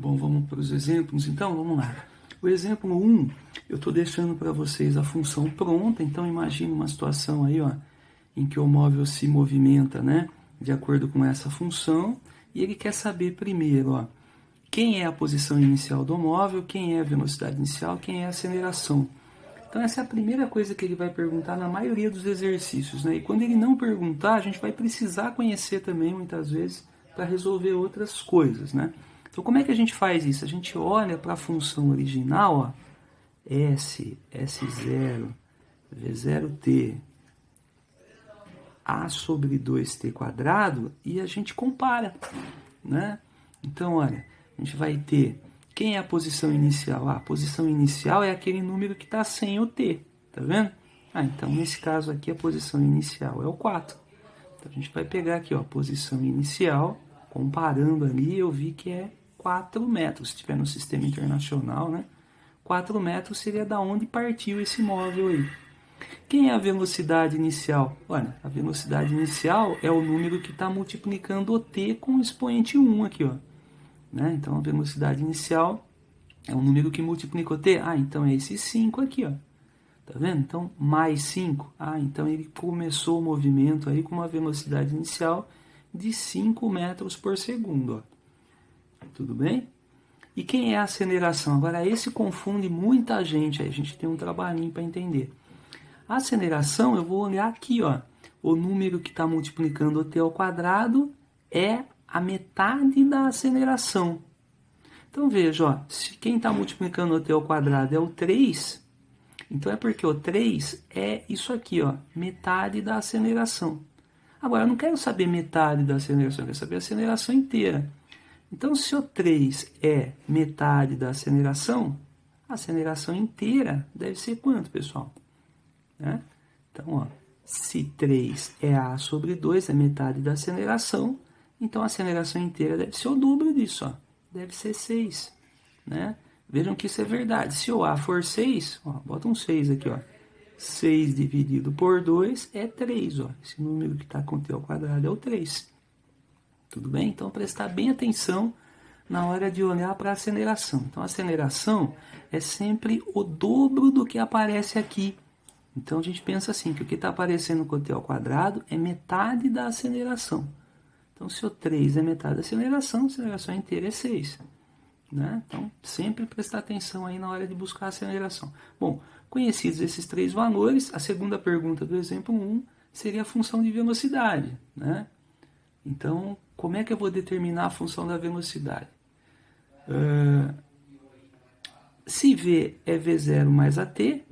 Bom, vamos para os exemplos, então, vamos lá. O exemplo 1, eu estou deixando para vocês a função pronta, então imagine uma situação aí, ó, em que o móvel se movimenta, né, de acordo com essa função, e ele quer saber primeiro, ó, quem é a posição inicial do móvel, quem é a velocidade inicial, quem é a aceleração. Então essa é a primeira coisa que ele vai perguntar na maioria dos exercícios, né? E quando ele não perguntar, a gente vai precisar conhecer também, muitas vezes, para resolver outras coisas, né? Então como é que a gente faz isso? A gente olha para a função original, ó, S0, V0t, A sobre 2t quadrado, e a gente compara, né? Então, olha, a gente vai ter, quem é a posição inicial? A posição inicial é aquele número que está sem o t, tá vendo? Então, nesse caso aqui, a posição inicial é o 4. Então, a gente vai pegar aqui, ó, a posição inicial, comparando ali, eu vi que é 4 metros. Se estiver no sistema internacional, né? 4 metros seria da onde partiu esse móvel aí. Quem é a velocidade inicial? Olha, a velocidade inicial é o número que está multiplicando o t com o expoente 1 aqui, ó. Né? Então, a velocidade inicial é um número que multiplica o t. Então é esse 5 aqui, ó. Tá vendo? Então, mais 5. Então ele começou o movimento aí com uma velocidade inicial de 5 metros por segundo, ó. Tudo bem? E quem é a aceleração? Agora, esse confunde muita gente, aí a gente tem um trabalhinho para entender. A aceleração, eu vou olhar aqui, ó. O número que está multiplicando o t ao quadrado é a metade da aceleração. Então veja, ó, se quem está multiplicando o t ao quadrado é o 3, então é porque o 3 é isso aqui, ó, metade da aceleração. Agora, eu não quero saber metade da aceleração, eu quero saber a aceleração inteira. Então, se o 3 é metade da aceleração, a aceleração inteira deve ser quanto, pessoal? Né? Então, ó, se 3 é A sobre 2, é metade da aceleração, então a aceleração inteira deve ser o dobro disso, ó, deve ser 6. Né? Vejam que isso é verdade. Se o A for 6, ó, bota um 6 aqui, ó, 6 dividido por 2 é 3. Ó. Esse número que está com t ao quadrado é o 3. Tudo bem? Então, prestar bem atenção na hora de olhar para a aceleração. Então, a aceleração é sempre o dobro do que aparece aqui. Então, a gente pensa assim, que o que está aparecendo com t ao quadrado é metade da aceleração. Então, se o 3 é metade da aceleração, a aceleração inteira é 6. Né? Então, sempre prestar atenção aí na hora de buscar a aceleração. Bom, conhecidos esses três valores, a segunda pergunta do exemplo 1 seria a função de velocidade. Né? Então, como é que eu vou determinar a função da velocidade? Se V é V0 mais AT,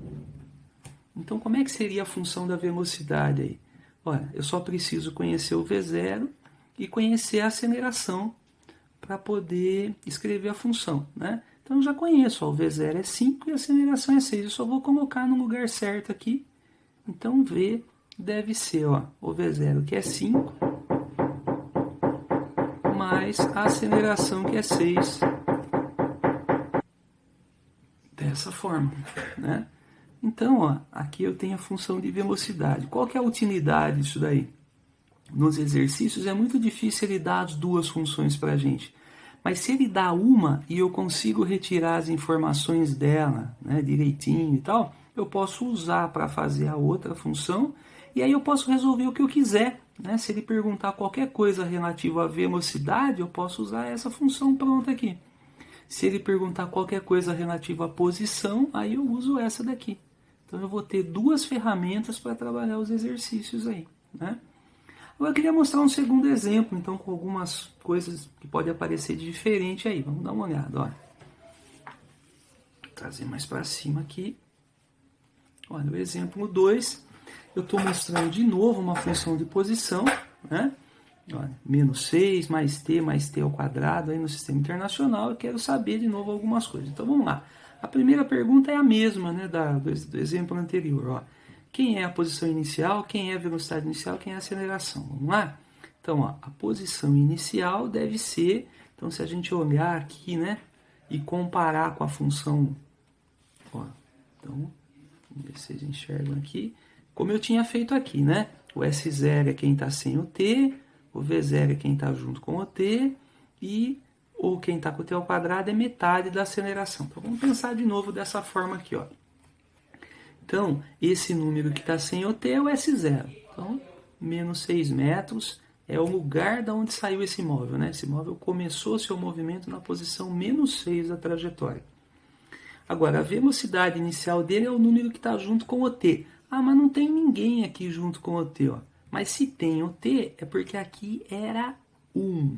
então como é que seria a função da velocidade aí? Olha, eu só preciso conhecer o V0 e conhecer a aceleração para poder escrever a função, né? Então eu já conheço, ó, o V0 é 5 e a aceleração é 6. Eu só vou colocar no lugar certo aqui. Então V deve ser, ó, o V0 que é 5 mais a aceleração que é 6. Dessa forma, né? Então, ó, aqui eu tenho a função de velocidade. Qual que é a utilidade disso daí? Nos exercícios é muito difícil ele dar as duas funções para a gente. Mas se ele dá uma e eu consigo retirar as informações dela, né, direitinho e tal, eu posso usar para fazer a outra função e aí eu posso resolver o que eu quiser. Né? Se ele perguntar qualquer coisa relativa à velocidade, eu posso usar essa função pronta aqui. Se ele perguntar qualquer coisa relativa à posição, aí eu uso essa daqui. Então eu vou ter duas ferramentas para trabalhar os exercícios aí, né? Agora eu queria mostrar um segundo exemplo, então, com algumas coisas que podem aparecer de diferente aí. Vamos dar uma olhada, olha. Vou trazer mais para cima aqui. Olha, o exemplo 2, eu estou mostrando de novo uma função de posição, né? Olha, menos 6 mais t ao quadrado aí no sistema internacional. Eu quero saber de novo algumas coisas. Então vamos lá. A primeira pergunta é a mesma, né, do exemplo anterior. Ó. Quem é a posição inicial, quem é a velocidade inicial, quem é a aceleração? Vamos lá? Então, ó, a posição inicial deve ser, então se a gente olhar aqui, né, e comparar com a função, ó, então, vamos ver se vocês enxergam aqui, como eu tinha feito aqui, né? O S0 é quem está sem o t, o V0 é quem está junto com o t, e ou quem está com o t ao quadrado é metade da aceleração. Então vamos pensar de novo dessa forma aqui, ó. Então, esse número que está sem o t é o S0. Então, menos 6 metros é o lugar da onde saiu esse móvel, né? Esse móvel começou seu movimento na posição menos 6 da trajetória. Agora, a velocidade inicial dele é o número que está junto com o t. Ah, mas não tem ninguém aqui junto com o t, ó. Mas se tem o t, é porque aqui era 1.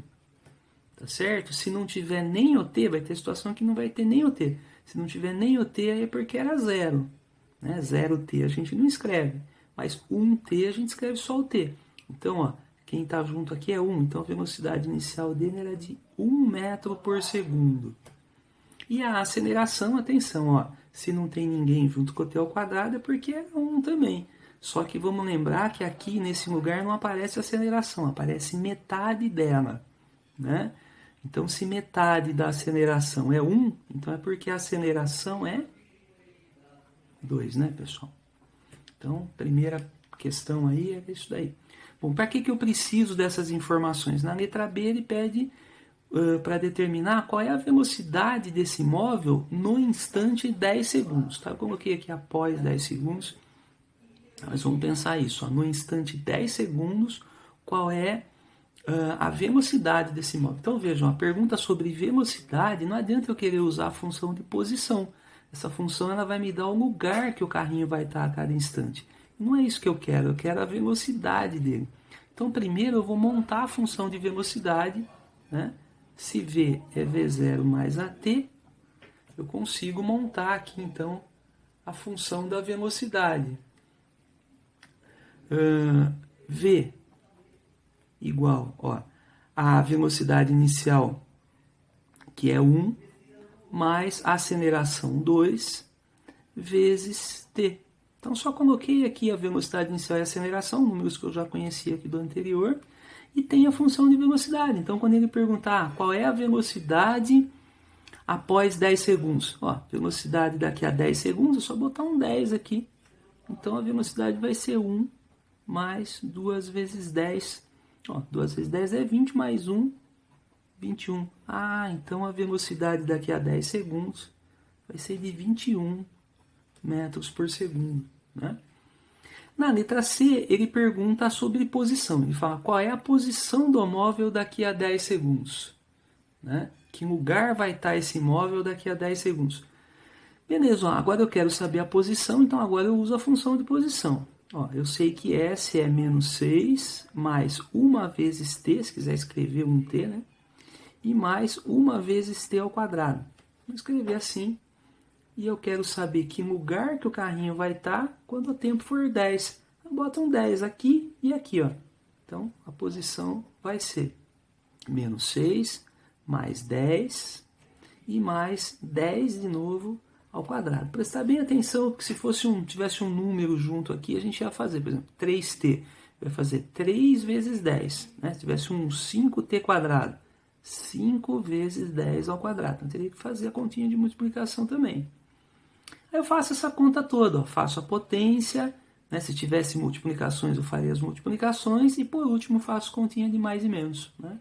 Tá certo? Se não tiver nem o t, vai ter situação que não vai ter nem o t. Se não tiver nem o t, aí é porque era 0. Né? 0t a gente não escreve, mas 1t a gente escreve só o t. Então, ó, quem está junto aqui é 1, então a velocidade inicial dele era de 1 metro por segundo. E a aceleração, atenção, ó, se não tem ninguém junto com o t ao quadrado é porque é 1 também. Só que vamos lembrar que aqui nesse lugar não aparece aceleração, aparece metade dela. Né? Então, se metade da aceleração é 1, então é porque a aceleração é 2, né, pessoal? Então, primeira questão aí é isso daí. Bom, para que eu preciso dessas informações? Na letra B ele pede para determinar qual é a velocidade desse móvel no instante 10 segundos. Tá? Eu coloquei aqui após 10 segundos. Mas vamos pensar isso. Ó, no instante 10 segundos, qual é a velocidade desse móvel? Então vejam, a pergunta sobre velocidade, não adianta eu querer usar a função de posição. Essa função ela vai me dar o lugar que o carrinho vai estar a cada instante. Não é isso que eu quero a velocidade dele. Então primeiro eu vou montar a função de velocidade, né? Se V é V0 mais AT, eu consigo montar aqui então a função da velocidade. V igual, ó, a velocidade inicial, que é 1, mais a aceleração 2, vezes t. Então, só coloquei aqui a velocidade inicial e a aceleração, números que eu já conhecia aqui do anterior, e tem a função de velocidade. Então, quando ele perguntar qual é a velocidade após 10 segundos, ó, velocidade daqui a 10 segundos, é só botar um 10 aqui. Então, a velocidade vai ser 1 mais 2 vezes 10. Ó, 2 vezes 10 é 20, mais 1, 21. Ah, então a velocidade daqui a 10 segundos vai ser de 21 metros por segundo. Né? Na letra C, ele pergunta sobre posição. Ele fala qual é a posição do móvel daqui a 10 segundos. Né? Que lugar vai estar esse móvel daqui a 10 segundos. Beleza, ó, agora eu quero saber a posição, então agora eu uso a função de posição. Ó, eu sei que S é menos 6 mais 1 vezes t, se quiser escrever um t, né? E mais 1 vezes t ao quadrado. Vou escrever assim. E eu quero saber que lugar que o carrinho vai estar quando o tempo for 10. Eu boto um 10 aqui e aqui, ó. Então, a posição vai ser menos 6 mais 10 e mais 10 de novo ao quadrado. Prestar bem atenção, porque se tivesse um número junto aqui, a gente ia fazer, por exemplo, 3t. Vai fazer 3 vezes 10. Né? Se tivesse um 5t quadrado, 5 vezes 10 ao quadrado. Então, teria que fazer a continha de multiplicação também. Aí eu faço essa conta toda. Ó. Faço a potência. Né? Se tivesse multiplicações, eu faria as multiplicações. E, por último, faço continha de mais e menos. Né?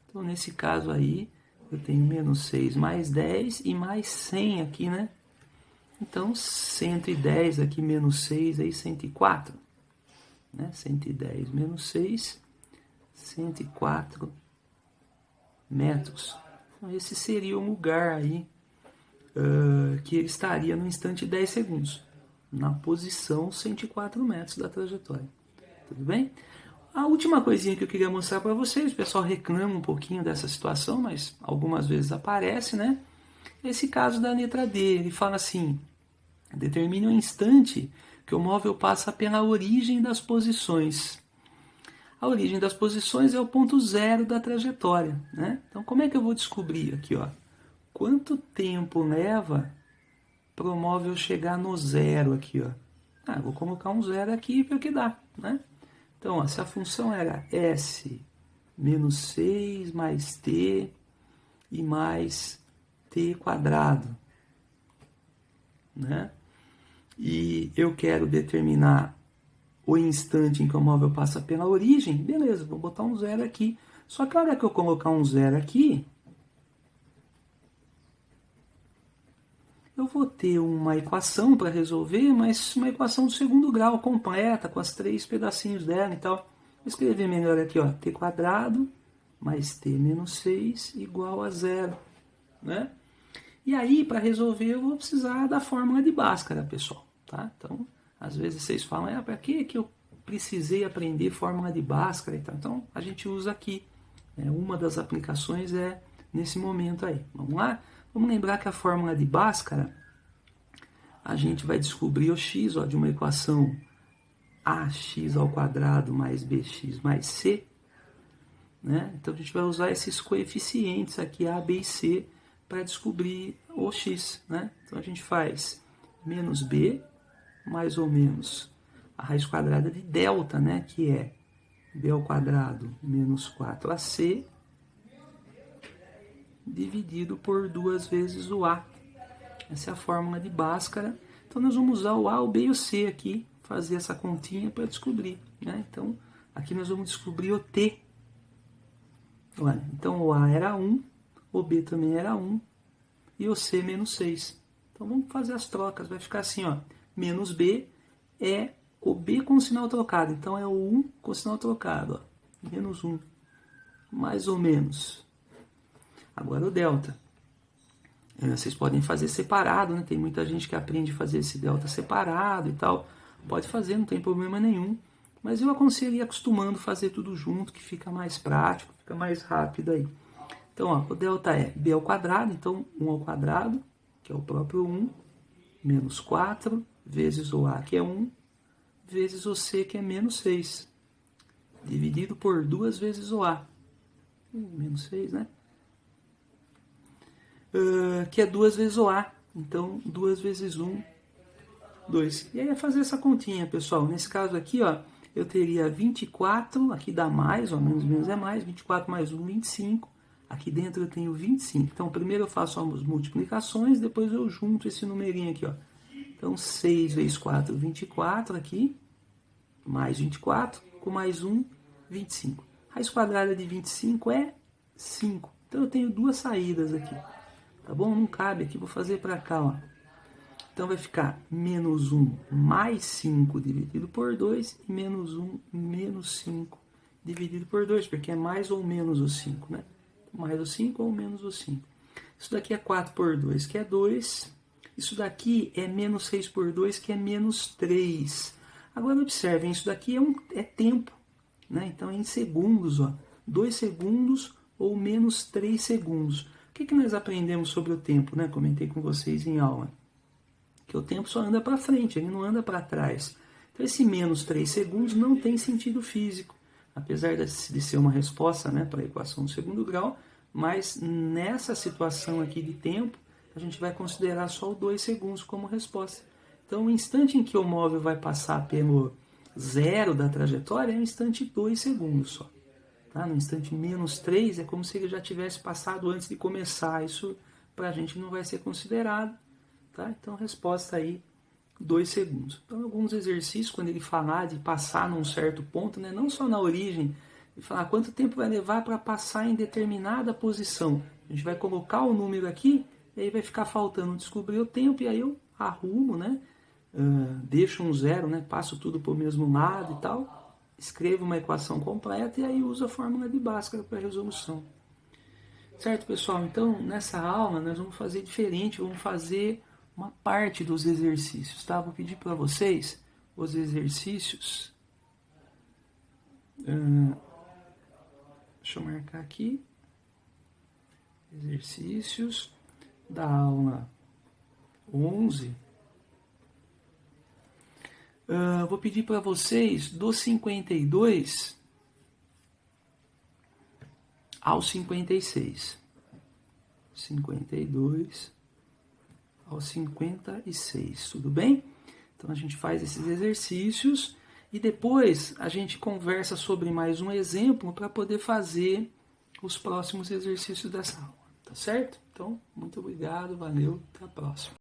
Então, nesse caso aí, eu tenho menos 6 mais 10 e mais 100 aqui, né? Então, 110 aqui menos 6, aí 104. Né? 110 menos 6, 104 metros. Então, esse seria o lugar aí que ele estaria no instante 10 segundos. Na posição 104 metros da trajetória. Tudo bem? A última coisinha que eu queria mostrar para vocês, o pessoal reclama um pouquinho dessa situação, mas algumas vezes aparece, né? Esse caso da letra D, ele fala assim, determine o instante que o móvel passa pela origem das posições. A origem das posições é o ponto zero da trajetória, né? Então, como é que eu vou descobrir aqui, ó? Quanto tempo leva para o móvel chegar no zero aqui, ó? Ah, vou colocar um zero aqui para o que dá, né? Então, ó, se a função era S menos 6 mais t e mais t quadrado, né? E eu quero determinar o instante em que o móvel passa pela origem, beleza, vou botar um zero aqui. Só que a hora que eu colocar um zero aqui, eu vou ter uma equação para resolver, mas uma equação do segundo grau completa, com as 3 pedacinhos dela e tal. Vou escrever melhor aqui, ó, t² mais t menos 6 igual a 0, né? E aí, para resolver, eu vou precisar da fórmula de Bhaskara, pessoal, tá? Então, às vezes vocês falam, para que eu precisei aprender fórmula de Bhaskara e tal? Então, a gente usa aqui. Uma das aplicações é nesse momento aí. Vamos lá? Vamos lembrar que a fórmula de Bhaskara, a gente vai descobrir o x, ó, de uma equação ax² mais bx mais c, né? Então a gente vai usar esses coeficientes aqui, a, b e c, para descobrir o x, né? Então a gente faz menos b, mais ou menos a raiz quadrada de delta, né? Que é b² menos 4ac dividido por 2 vezes o a. Essa é a fórmula de Bhaskara. Então nós vamos usar o a, o b e o c aqui, fazer essa continha para descobrir, né? Então aqui nós vamos descobrir o t. Olha, então o a era 1, o b também era 1 e o c menos 6. Então vamos fazer as trocas, vai ficar assim, ó, menos b é o b com sinal trocado, então é o 1 com sinal trocado, ó, menos 1, mais ou menos. Agora o delta. Vocês podem fazer separado, né? Tem muita gente que aprende a fazer esse delta separado e tal. Pode fazer, não tem problema nenhum. Mas eu aconselho ir acostumando fazer tudo junto, que fica mais prático, fica mais rápido aí. Então, ó, o delta é b², então 1², que é o próprio 1, menos 4, vezes o a, que é 1, vezes o c, que é menos 6, dividido por 2 vezes o a. Menos 6, né? Que é 2 vezes o a. Então, 2 vezes 1, 2. E aí é fazer essa continha, pessoal. Nesse caso aqui, ó, eu teria 24, aqui dá mais, ó, menos é mais, 24 mais 1, 25. Aqui dentro eu tenho 25. Então, primeiro eu faço as multiplicações, depois eu junto esse numerinho aqui, ó. Então, 6 vezes 4, 24 aqui, mais 24, com mais 1, 25. Raiz quadrada de 25 é 5. Então, eu tenho 2 saídas aqui. Tá bom? Não cabe aqui, vou fazer para cá, ó. Então vai ficar menos 1 mais 5 dividido por 2 e menos 1 menos 5 dividido por 2, porque é mais ou menos o 5, né? Mais o 5 ou menos o 5. Isso daqui é 4 por 2, que é 2. Isso daqui é menos 6 por 2, que é menos 3. Agora observem, isso daqui é tempo, né? Então é em segundos, ó. 2 segundos ou menos 3 segundos. O que nós aprendemos sobre o tempo, né? Comentei com vocês em aula. Que o tempo só anda para frente, ele não anda para trás. Então esse menos 3 segundos não tem sentido físico. Apesar de ser uma resposta, né, para a equação do segundo grau, mas nessa situação aqui de tempo, a gente vai considerar só o 2 segundos como resposta. Então o instante em que o móvel vai passar pelo zero da trajetória é o instante 2 segundos só. Tá? No instante menos 3 é como se ele já tivesse passado antes de começar. Isso para a gente não vai ser considerado. Tá? Então, resposta aí, 2 segundos. Então, alguns exercícios, quando ele falar de passar num certo ponto, né, não só na origem, ele falar quanto tempo vai levar para passar em determinada posição. A gente vai colocar o número aqui, e aí vai ficar faltando descobrir o tempo, e aí eu arrumo, né, deixo um zero, né, passo tudo para o mesmo lado e tal, escrevo uma equação completa, e aí uso a fórmula de Bhaskara para resolução. Certo, pessoal? Então, nessa aula, nós vamos fazer diferente, vamos fazer uma parte dos exercícios, tá? Vou pedir para vocês os exercícios. Deixa eu marcar aqui. Exercícios da aula 11. Vou pedir para vocês do 52 ao 56. 52 ao 56, tudo bem? Então a gente faz esses exercícios e depois a gente conversa sobre mais um exemplo para poder fazer os próximos exercícios dessa aula, tá certo? Então, muito obrigado, valeu, até a próxima.